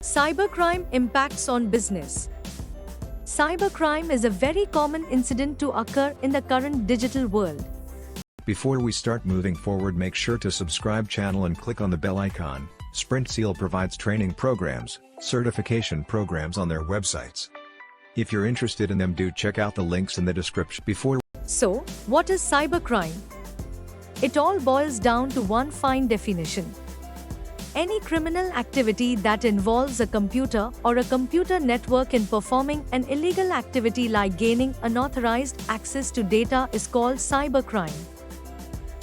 Cybercrime impacts on business. Cybercrime is a very common incident to occur in the current digital world. Before we start moving forward, make sure to subscribe channel and click on the bell icon. SprintSeal provides training programs, certification programs on their websites. If you're interested in them, do check out the links in the description. So, what is cybercrime? It all boils down to one fine definition. Any criminal activity that involves a computer or a computer network in performing an illegal activity like gaining unauthorized access to data is called cybercrime.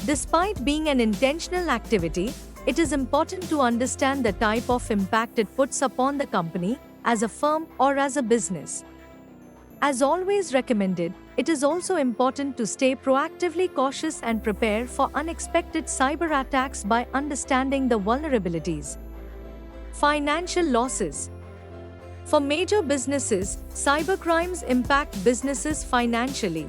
Despite being an intentional activity, it is important to understand the type of impact it puts upon the company, as a firm or as a business. As always recommended, it is also important to stay proactively cautious and prepare for unexpected cyber attacks by understanding the vulnerabilities. Financial losses. For major businesses, cybercrimes impact businesses financially.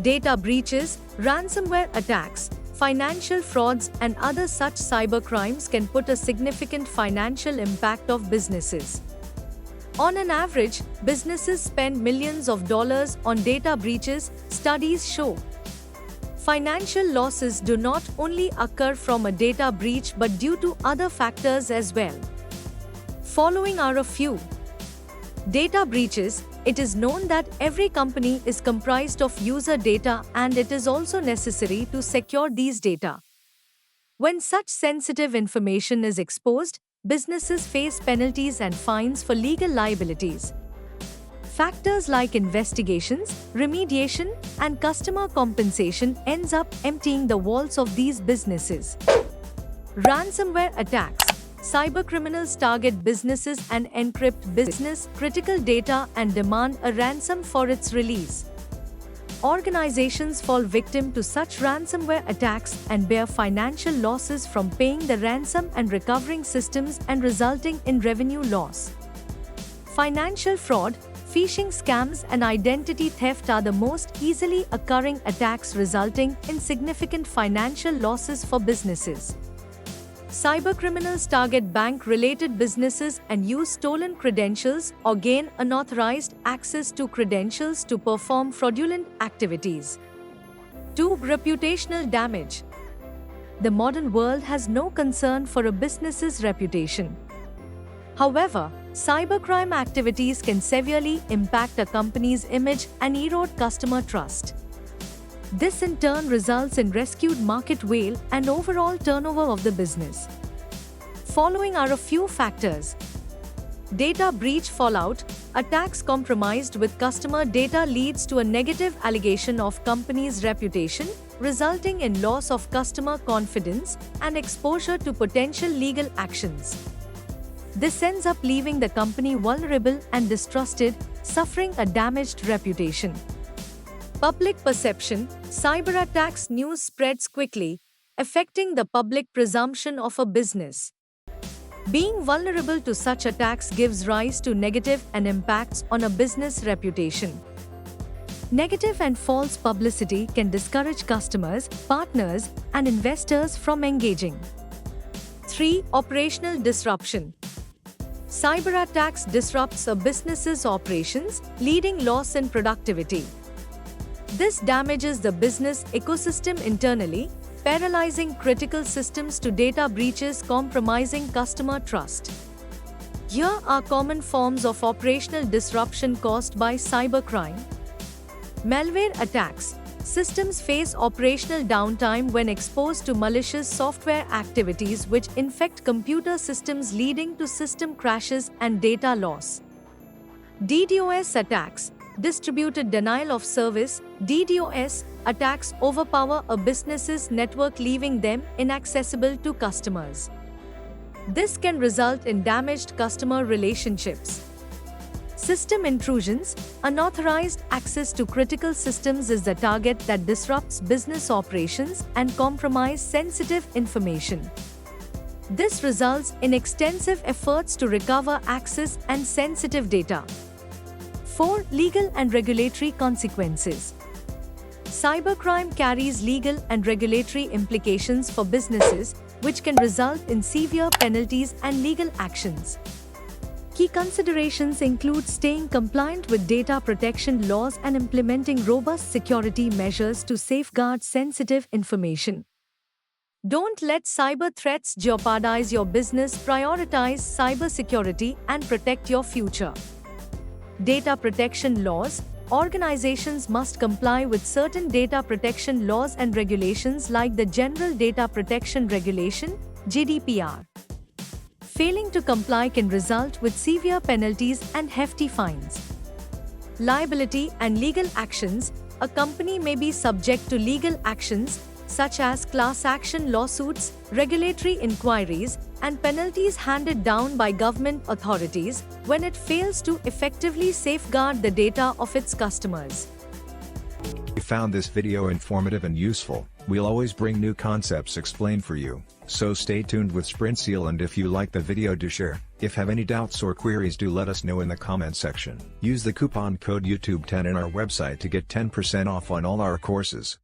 Data breaches, ransomware attacks, financial frauds, and other such cybercrimes can put a significant financial impact of businesses. On an average, businesses spend millions of dollars on data breaches, studies show. Financial losses do not only occur from a data breach but due to other factors as well. Following are a few. Data breaches. It is known that every company is comprised of user data, and it is also necessary to secure these data. When such sensitive information is exposed, businesses face penalties and fines for legal liabilities. Factors like investigations, remediation, and customer compensation ends up emptying the walls of these businesses. Ransomware attacks. Cybercriminals target businesses and encrypt business-critical data and demand a ransom for its release. Organizations fall victim to such ransomware attacks and bear financial losses from paying the ransom and recovering systems, and resulting in revenue loss. Financial fraud, phishing scams, and identity theft are the most easily occurring attacks, resulting in significant financial losses for businesses. Cybercriminals target bank-related businesses and use stolen credentials or gain unauthorized access to credentials to perform fraudulent activities. 2. Reputational damage. The modern world has no concern for a business's reputation. However, cybercrime activities can severely impact a company's image and erode customer trust. This in turn results in rescued market value and overall turnover of the business. Following are a few factors. Data breach fallout. Attacks compromised with customer data leads to a negative allegation of company's reputation, resulting in loss of customer confidence and exposure to potential legal actions. This ends up leaving the company vulnerable and distrusted, suffering a damaged reputation. Public perception. Cyber attacks news spreads quickly, affecting the public perception of a business. Being vulnerable to such attacks gives rise to negative and impacts on a business reputation. Negative and false publicity can discourage customers, partners, and investors from engaging. 3. Operational disruption. Cyber attacks disrupts a business's operations, leading loss in productivity. This damages the business ecosystem internally, paralyzing critical systems to data breaches, compromising customer trust. Here are common forms of operational disruption caused by cybercrime. Malware attacks. Systems face operational downtime when exposed to malicious software activities which infect computer systems, leading to system crashes and data loss. DDoS attacks. Distributed denial of service (DDoS) attacks overpower a business's network, leaving them inaccessible to customers. This can result in damaged customer relationships. System intrusions. Unauthorized access to critical systems is the target, that disrupts business operations and compromises sensitive information. This results in extensive efforts to recover access and sensitive data. 4. Legal and regulatory consequences. Cybercrime carries legal and regulatory implications for businesses, which can result in severe penalties and legal actions. Key considerations include staying compliant with data protection laws and implementing robust security measures to safeguard sensitive information. Don't let cyber threats jeopardize your business. Prioritize cybersecurity and protect your future. Data protection laws. Organizations must comply with certain data protection laws and regulations like the General Data Protection Regulation, GDPR. Failing to comply can result with severe penalties and hefty fines. Liability and legal actions. A company may be subject to legal actions such as class action lawsuits, regulatory inquiries, and penalties handed down by government authorities when it fails to effectively safeguard the data of its customers. If you found this video informative and useful, we'll always bring new concepts explained for you, so stay tuned with SprintSeal, and if you like the video, do share. If have any doubts or queries, do let us know in the comment section. Use the coupon code YouTube10 in our website to get 10% off on all our courses.